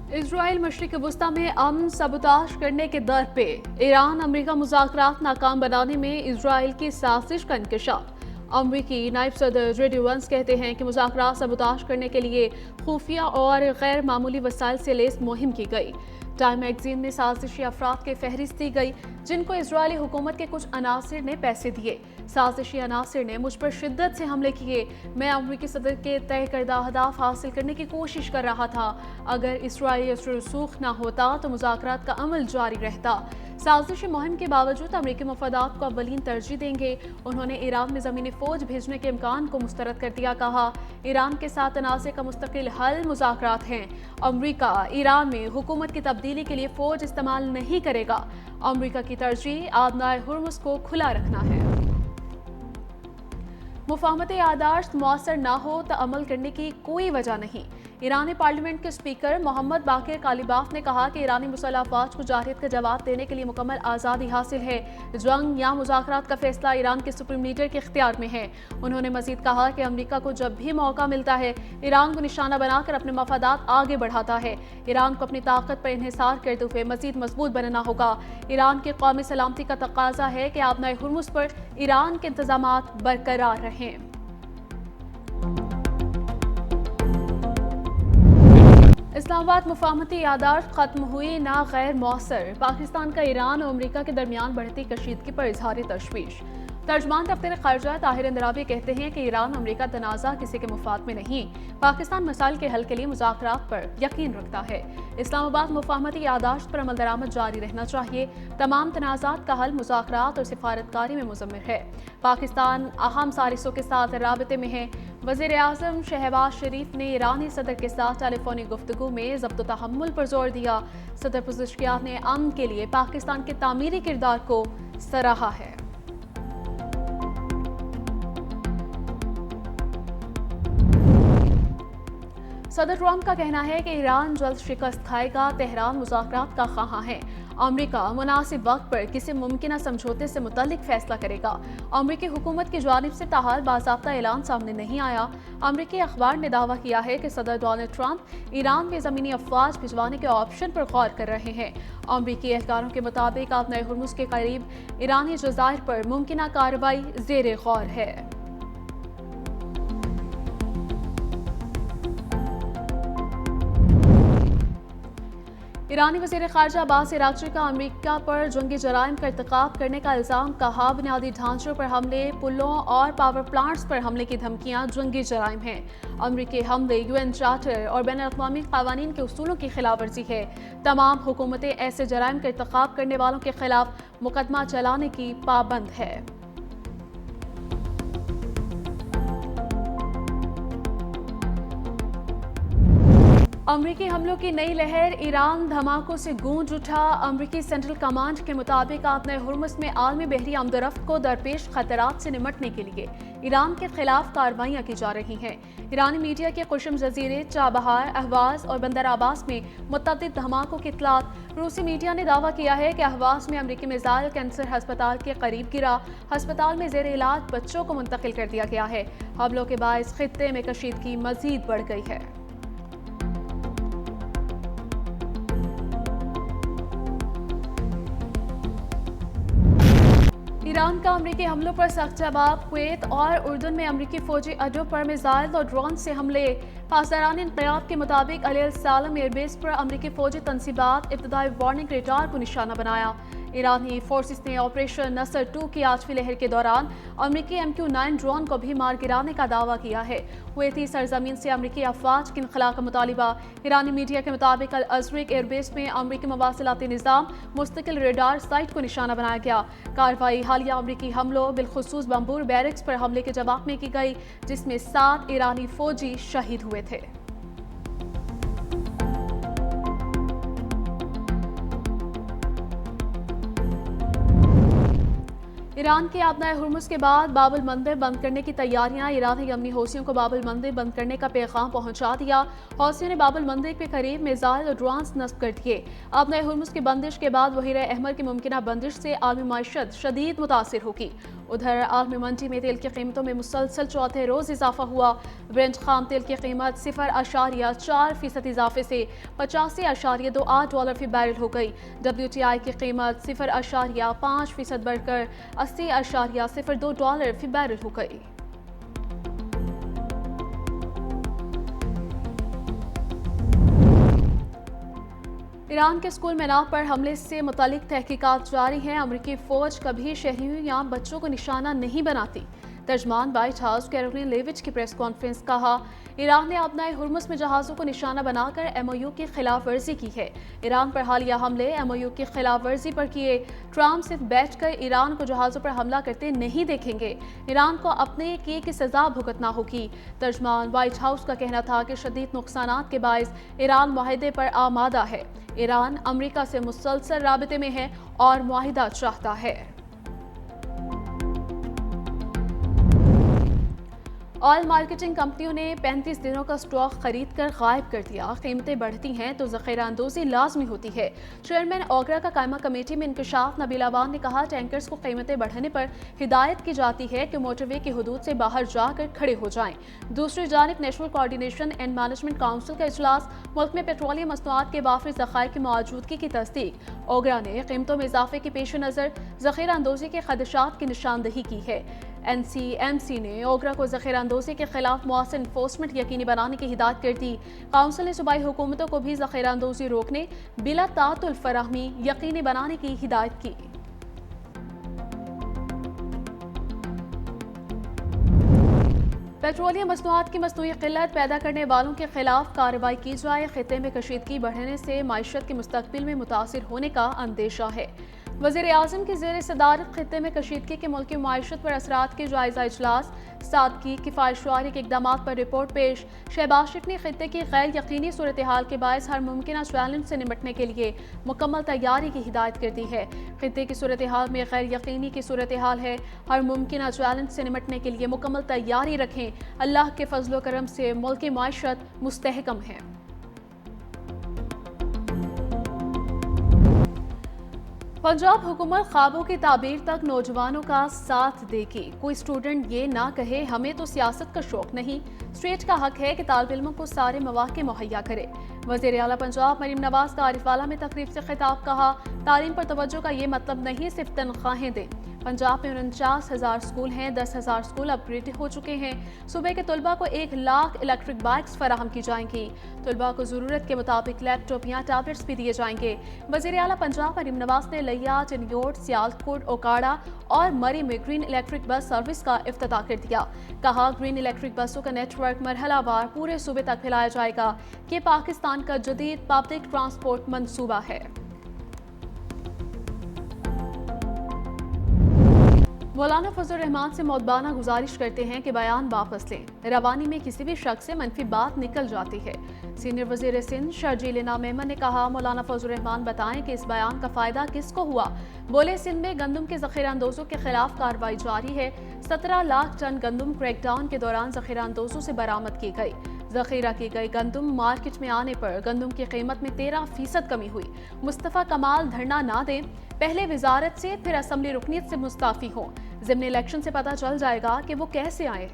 Israel मशरिक वस्ती में अमन सबूताज करने के दर पे ईरान अमरीका मुज़ाकरात नाकाम बनाने में इसराइल की साजिश का इंकशाफ। अमरीकी नायब सदर जेडी वंस कहते हैं कि मुज़ाकरात सबूताज करने के लिए खुफिया और गैर मामूली वसाइल से लेस मुहिम की गई। टाइम मैगजीन में साजिशी अफराद की फहरिस्त दी गई जिनको इजरायली हुकूमत के कुछ अनासिर ने पैसे दिए। साजिशी अनासिर ने मुझ पर शिद्दत से हमले किए। मैं अमरीकी सदर के तय करदा अहदाफ हासिल करने की कोशिश कर रहा था। अगर इसराइली रसूख न होता तो मुज़ाकरात का अमल जारी रहता। साजिशी मुहिम के बावजूद अमरीकी मफादात को अव्वलीन तरजीह देंगे। उन्होंने ईरान में ज़मीनी फ़ौज भेजने के इम्कान को मुस्तरद कर दिया। कहा, ईरान के साथ तनाज़े का मुस्तकिल हल मुज़ाकरात हैं। अमरीका ईरान में हुकूमत की तब्दीली के लिए फ़ौज इस्तेमाल नहीं करेगा। अमरीका की तरजीह आबनाए हुर्मुज़ को खुला रखना है। मुफाहमत यादाश्त मौसर न हो तो अमल करने की कोई वजह नहीं। ईरानी पार्लियामेंट के स्पीकर मोहम्मद बाकिर कालिबाफ ने कहा कि ईरानी मुसल्लह अफवाज को जारहियत का जवाब देने के लिए मुकम्मल आज़ादी हासिल है। जंग या मुज़ाकरात का फैसला ईरान के सुप्रीम लीडर के इख्तियार में है। उन्होंने मजीद कहा कि अमरीका को जब भी मौका मिलता है ईरान को निशाना बनाकर अपने मफादात आगे बढ़ाता है। ईरान को अपनी ताकत पर इन्हिसार करते हुए मजीद मजबूत बनना होगा। ईरान की कौमी सलामती का तकाजा है कि आबनाए हुर्मुज़ पर ईरान के इंतजामात बरकरार रहें। इस्लामाबाद मुफाहमती यादाश्त खत्म हुई ना गैर मौसर। पाकिस्तान का ईरान और अमरीका के दरमियान बढ़ती कशीदगी पर इजहार तशवीश। तर्जमान दफ्तर ख़ारजा ताहिर इंदराबी कहते हैं कि ईरान अमरीका तनाज़ा किसी के मुफाद में नहीं। पाकिस्तान मसाइल के हल के लिए मुज़ाकरात पर यकीन रखता है। इस्लामाबाद मुफाहमती यादाश्त पर अमल दरामद जारी रहना चाहिए। तमाम तनाज़ात का हल मुज़ाकरात और सिफारतकारी में मुज़म्मिर है। पाकिस्तान अहम सारिसों के साथ राबते में है। वज़ीर आज़म शहबाज शरीफ ने ईरानी सदर के साथ टेलीफोनी गुफ्तगू में ज़ब्त तहम्मुल पर जोर दिया। सदर पुज़िशकियात ने अमन के लिए पाकिस्तान के तामीरी किरदार को सराहा है। सदर ट्रंप का कहना है कि ईरान जल्द शिकस्त खाएगा। तेहरान मुज़ाकरात का ख़्वाहां है। अमरीका मुनासिब वक्त पर किसी मुमकिन समझौते से मुतल्लिक फैसला करेगा। अमरीकी हुकूमत की जानिब से ताहाल बाज़ाब्ता ऐलान सामने नहीं आया। अमरीकी अखबार ने दावा किया है कि सदर डोनाल्ड ट्रंप ईरान में ज़मीनी अफवाज भिजवाने के ऑप्शन पर गौर कर रहे हैं। अमरीकी एहलकारों के मुताबिक आबनाए हुर्मुज़ के करीब ईरानी जज़ायर पर मुमकिन कार्रवाई ज़ेर गौर है। ईरानी वज़ीर ख़ारजा अब्बास अराग़ची का अमरीका पर जंगी जराइम का इर्तिकाब करने का इल्ज़ाम। कहा, बुनियादी ढांचों पर हमले, पुलों और पावर प्लांट्स पर हमले की धमकियां जंगी जराइम हैं। अमरीकी हमले यूएन चार्टर और बैनुल-अक़वामी क़वानीन के उसूलों की खिलाफ वर्जी है। तमाम हुकूमतें ऐसे जराइम का इर्तिकाब करने वालों के खिलाफ मुकदमा चलाने की पाबंद है। अमरीकी हमलों की नई लहर, ईरान धमाकों से गूंज उठा। अमरीकी सेंट्रल कमांड के मुताबिक आबनाए हुर्मुज़ में आलमी बहरी आमदोरफ्त को दरपेश खतरात से निमटने के लिए ईरान के खिलाफ कार्रवाइयाँ की जा रही हैं। ईरानी मीडिया के कुशम जजीरे, चाबहार, अहवाज और बंदर अब्बास में मुतअद्दिद धमाकों की इत्तलात। रूसी मीडिया ने दावा किया है कि अहवाज में अमरीकी मिसाइल कैंसर अस्पताल के करीब गिरा। अस्पताल में ज़ेर इलाज बच्चों को मुंतकिल कर दिया गया है। हमलों के बायस खित्ते में कशीदगी मजीद बढ़ गई है। ईरान का अमरीकी हमलों पर सख्त जवाब। कुवैत और उर्दन में अमरीकी फौजी अड्डों पर मिसाइल और ड्रोन से हमले। पासदारान इंक़िलाब के मुताबिक अल-सालम एयरबेस पर अमरीकी फौजी तनसीबात इब्तदाई वार्निंग रेडार को निशाना बनाया। ईरानी फोर्सेस ने ऑपरेशन नसर 2 की आठवीं लहर के दौरान अमरीकी MQ-9 ड्रोन को भी मार गिराने का दावा किया है। कुवैती सरजमीन से अमरीकी अफवाज की इनखला का मुतालिबा। ईरानी मीडिया के मुताबिक अल-अज़रिक एयरबेस में अमरीकी मवासिलाती निज़ाम मुस्तकिल रेडार साइट को निशाना बनाया गया। कार्रवाई हालिया अमरीकी हमलों बिलखुसूस बम्बूर बैरक्स पर हमले के जवाब में की गई, जिसमें 7 ईरानी फौजी शहीद हुए थे। ईरान के आबनाए हुर्मुज़ के बाद बाबुल मंदिर बंद करने की तैयारियां। ईरान ने यमनी हौसियों को बाबुल मंदिर बंद करने का पैगाम पहुंचा दिया। हौसियों ने बाबुल मंदिर के करीब मिसाइल और ड्रोन्स नस्ब कर दिए। आबनाए हुर्मुज़ की बंदिश के बाद बहीर अहमर की मुमकिना बंदिश से आलमी मईशत शदीद मुतासिर होगी। उधर आलमी मंडी में तेल की कीमतों में मुसलसल चौथे रोज इजाफा हुआ। ब्रेंट खाम तेल की कीमत 0.4% इजाफे से $85.28 फी बैरल हो गई। WTI की कीमत 0.5% बढ़कर $80.02 फी बैरल हो गई। ईरान के स्कूल मीनार पर हमले से मुतालिक तहकीकात जारी हैं। अमरीकी फौज कभी शहरियों या बच्चों को निशाना नहीं बनाती। तर्जमान व्हाइट हाउस कैरोलिन लेविच की प्रेस कॉन्फ्रेंस कहा, ईरान ने अपनाए हुर्मुस में जहाज़ों को निशाना बनाकर MOU की खिलाफ वर्जी की है। ईरान पर हालिया हमले MOU की खिलाफ वर्जी पर किए। ट्रंप सिर्फ बैठकर ईरान को जहाज़ों पर हमला करते नहीं देखेंगे। ईरान को अपने किए की सजा भुगतना होगी। तर्जमान व्हाइट हाउस का कहना था कि शदीद नुकसानात के बायस ईरान मुआहदे पर आमादा है। ईरान अमेरिका से मुसलसल राबिते में है और मुआहिदा चाहता है। ऑयल मार्केटिंग कंपनियों ने 35 दिनों का स्टॉक खरीद कर गायब कर दिया। कीमतें बढ़ती हैं तो ज़ख़ीरा अंदोज़ी लाजमी होती है। चेयरमैन ओगरा का कायमा कमेटी में इंकशाफ नबील अवान ने कहा, टैंकर्स को कीमतें बढ़ने पर हिदायत की जाती है कि मोटरवे की हदूद से बाहर जाकर खड़े हो जाएं। दूसरी जानिब national coordination and management council का इजलास मुल्क में पेट्रोलियम मसनूआत के वाफिर ज़खायर की मौजूदगी की तस्दीक। ओगरा ने कीमतों में इजाफे के पेश नज़र ज़ख़ीरा अंदोज़ी के खदशात की निशानदही की है। NCMC ने ओगरा को ज़ख़ीरा अंदोज़ी के खिलाफ मौसर इन्फोर्समेंट यकीनी बनाने की हिदायत कर दी। काउंसिल ने सूबाई हुकूमतों को भी ज़ख़ीरा अंदोज़ी रोकने, बिला तातुल फराहमी यकीनी बनाने की हिदायत की। पेट्रोलियम मसनूआत की मसनूई किल्लत पैदा करने वालों के खिलाफ कार्रवाई की जाए। खित्ते में कशीदगी बढ़ने से माइशत के मुस्तकबिल में मुतासिर होने का अंदेशा है। वज़ीर आज़म की ज़ेर सदारत खित्ते में कशीदगी के मुल्की माइशत पर असरात के जायज़ा इजलास, सादगी किफ़ायतशुमारी के इक़दामात पर रिपोर्ट पेश। शहबाज शरीफ ने खित्ते की गैर यकीनी सूरत हाल के बायस हर मुमकिन चैलेंज से निपटने के लिए मुकम्मल तैयारी की हिदायत कर दी है। खित्ते की सूरत हाल में गैर यकीनी की सूरत हाल है। हर मुमकिन चैलेंज से निपटने के लिए मुकम्मल तैयारी रखें। अल्लाह के फजलो करम से मुल्की माइशत मुस्तहकम है। पंजाब हुकूमत ख्वाबों की ताबीर तक नौजवानों का साथ देगी। कोई स्टूडेंट ये ना कहे हमें तो सियासत का शौक नहीं। स्टेट का हक है कि तालिब इल्मों को सारे मौके मुहैया करे। वज़ीर आला पंजाब मरीम नवाज का आरिफवाला में तकरीब से खिताब, कहा, तालीम पर तवज्जो का ये मतलब नहीं सिर्फ तनख्वाहें दें। पंजाब में 49,000 स्कूल हैं, 10,000 स्कूल अपग्रेड हो चुके हैं। सूबे के तलबा को 1 लाख इलेक्ट्रिक बाइक्स फराहम की जाएंगी। तलबा को ज़रूरत के मुताबिक लैपटॉप या टैबलेट्स भी दिए जाएंगे। वज़ीर आला पंजाब मरीम नवाज ने लिया, चिन्योट, सियालकोट, ओकाड़ा और मरी में ग्रीन इलेक्ट्रिक बस सर्विस का इफ्तिताह कर दिया। कहा, ग्रीन इलेक्ट्रिक बसों का नेटवर्क मरहलावार पूरे सूबे तक फैलाया जाएगा। ये पाकिस्तान का जदीद पब्लिक ट्रांसपोर्ट मंसूबा है। मौलाना फजल रहमान से मौदबाना गुजारिश करते हैं कि बयान वापस लें। रवानी में किसी भी शख्स से मनफी बात निकल जाती है। सीनियर वजीर सिंध शर्जील इनाम मेमन ने कहा, मौलाना फजल रहमान बताएं कि इस बयान का फायदा किसको हुआ। बोले, सिंध में गंदम के ज़ख़ीरा अंदोज़ों के खिलाफ कार्रवाई जारी है। 17 लाख टन गंदम क्रैकडाउन के दौरान ज़ख़ीरा अंदोज़ों से बरामद की गई। ज़ख़ीरा की गई गंदम मार्केट में आने पर गंदम की कीमत में 13% कमी हुई। मुस्तफ़ा कमाल धरना ना दें, पहले वजारत से फिर असम्बली रुकनीत से मुस्ताफ़ी हों। ज़िम्न इलेक्शन से पता चल जाएगा कि वो कैसे आए।